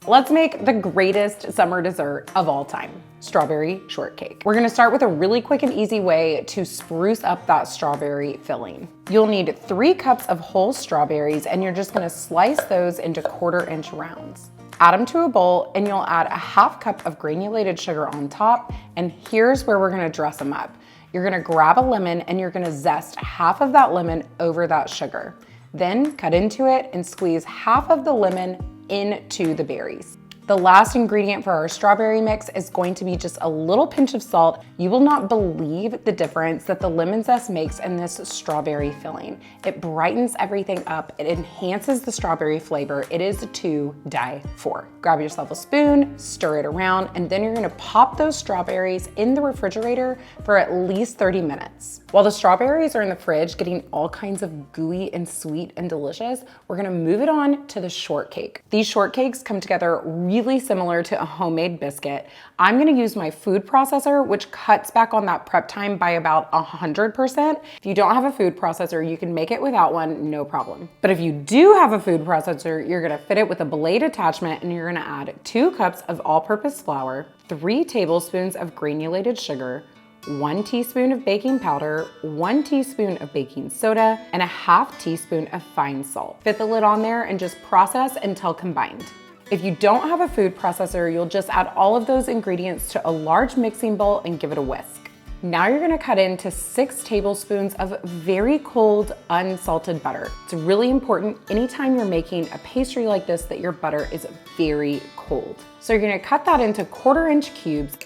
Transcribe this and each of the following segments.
Let's make the greatest summer dessert of all time, strawberry shortcake. We're gonna start with a really quick and easy way to spruce up that strawberry filling. You'll need 3 cups of whole strawberries, and you're just gonna slice those into 1/4-inch rounds. Add them to a bowl, and you'll add a 1/2 cup of granulated sugar on top, and here's where we're gonna dress them up. You're gonna grab a lemon, and you're gonna zest half of that lemon over that sugar. Then cut into it and squeeze half of the lemon into the berries. The last ingredient for our strawberry mix is going to be just a little pinch of salt. You will not believe the difference that the lemon zest makes in this strawberry filling. It brightens everything up. It enhances the strawberry flavor. It is to die for. Grab yourself a spoon, stir it around, and then you're gonna pop those strawberries in the refrigerator for at least 30 minutes. While the strawberries are in the fridge getting all kinds of gooey and sweet and delicious, we're gonna move it on to the shortcake. These shortcakes come together really similar to a homemade biscuit. I'm gonna use my food processor, which cuts back on that prep time by about 100%. If you don't have a food processor, you can make it without one, no problem. But if you do have a food processor, you're gonna fit it with a blade attachment, and you're gonna add 2 cups of all-purpose flour, 3 tablespoons of granulated sugar, 1 teaspoon of baking powder, 1 teaspoon of baking soda, and a 1/2 teaspoon of fine salt. Fit the lid on there and just process until combined. If you don't have a food processor, you'll just add all of those ingredients to a large mixing bowl and give it a whisk. Now you're gonna cut into 6 tablespoons of very cold, unsalted butter. It's really important anytime you're making a pastry like this that your butter is very cold. So you're gonna cut that into 1/4-inch cubes,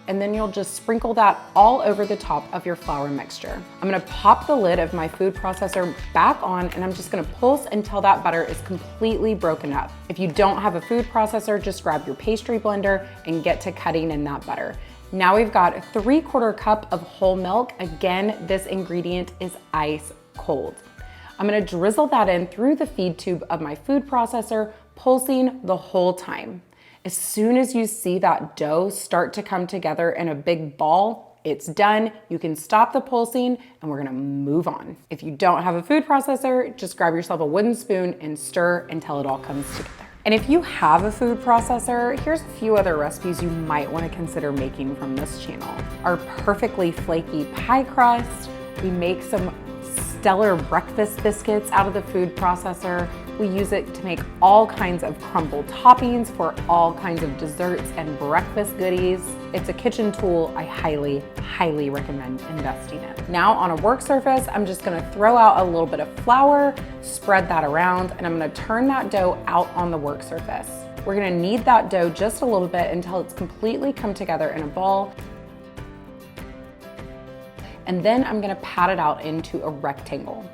and then you'll just sprinkle that all over the top of your flour mixture. I'm gonna pop the lid of my food processor back on, and I'm just gonna pulse until that butter is completely broken up. If you don't have a food processor, just grab your pastry blender and get to cutting in that butter. Now we've got a 3/4 cup of whole milk. Again, this ingredient is ice cold. I'm gonna drizzle that in through the feed tube of my food processor, pulsing the whole time. As soon as you see that dough start to come together in a big ball, it's done. You can stop the pulsing, and we're gonna move on. If you don't have a food processor, just grab yourself a wooden spoon and stir until it all comes together. And if you have a food processor, here's a few other recipes you might wanna consider making from this channel. Our perfectly flaky pie crust. We make some stellar breakfast biscuits out of the food processor. We use it to make all kinds of crumbled toppings for all kinds of desserts and breakfast goodies. It's a kitchen tool I highly, highly recommend investing in. Now on a work surface, I'm just gonna throw out a little bit of flour, spread that around, and I'm gonna turn that dough out on the work surface. We're gonna knead that dough just a little bit until it's completely come together in a ball. And then I'm gonna pat it out into a rectangle.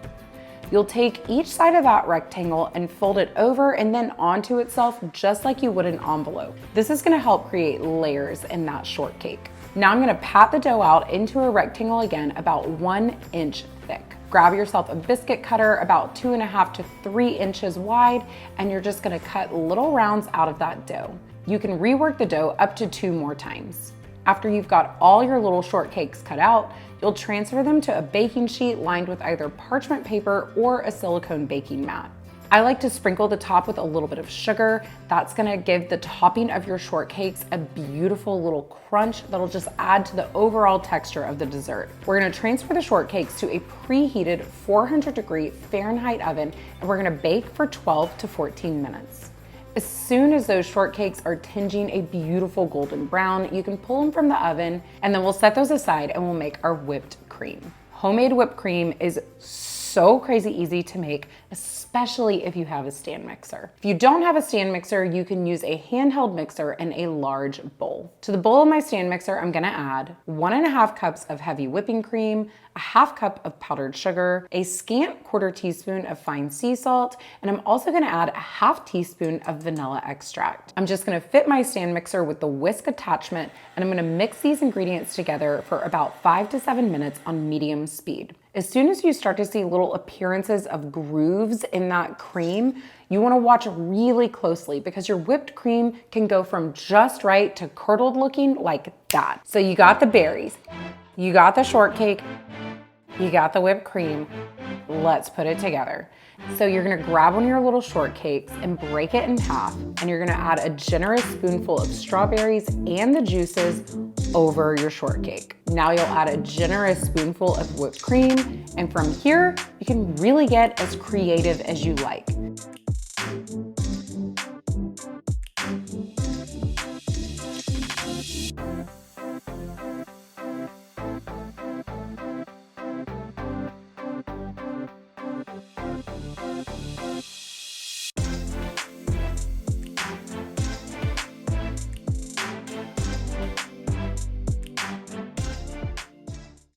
You'll take each side of that rectangle and fold it over and then onto itself just like you would an envelope. This is gonna help create layers in that shortcake. Now I'm gonna pat the dough out into a rectangle again, about 1 inch thick. Grab yourself a biscuit cutter about 2.5 to 3 inches wide, and you're just gonna cut little rounds out of that dough. You can rework the dough up to 2 more times. After you've got all your little shortcakes cut out, you'll transfer them to a baking sheet lined with either parchment paper or a silicone baking mat. I like to sprinkle the top with a little bit of sugar. That's gonna give the topping of your shortcakes a beautiful little crunch that'll just add to the overall texture of the dessert. We're gonna transfer the shortcakes to a preheated 400-degree Fahrenheit oven, and we're gonna bake for 12 to 14 minutes. As soon as those shortcakes are tinging a beautiful golden brown, you can pull them from the oven, and then we'll set those aside and we'll make our whipped cream. Homemade whipped cream is so crazy easy to make, especially if you have a stand mixer. If you don't have a stand mixer, you can use a handheld mixer in a large bowl. To the bowl of my stand mixer, I'm gonna add 1.5 cups of heavy whipping cream, a 1/2 cup of powdered sugar, a scant 1/4 teaspoon of fine sea salt, and I'm also gonna add a 1/2 teaspoon of vanilla extract. I'm just gonna fit my stand mixer with the whisk attachment, and I'm gonna mix these ingredients together for about 5 to 7 minutes on medium speed. As soon as you start to see little appearances of grooves in that cream, you wanna watch really closely because your whipped cream can go from just right to curdled looking like that. So you got the berries, you got the shortcake, You got the whipped cream. Let's put it together. So you're gonna grab one of your little shortcakes and break it in half, and you're gonna add a generous spoonful of strawberries and the juices over your shortcake. Now you'll add a generous spoonful of whipped cream, and from here, you can really get as creative as you like.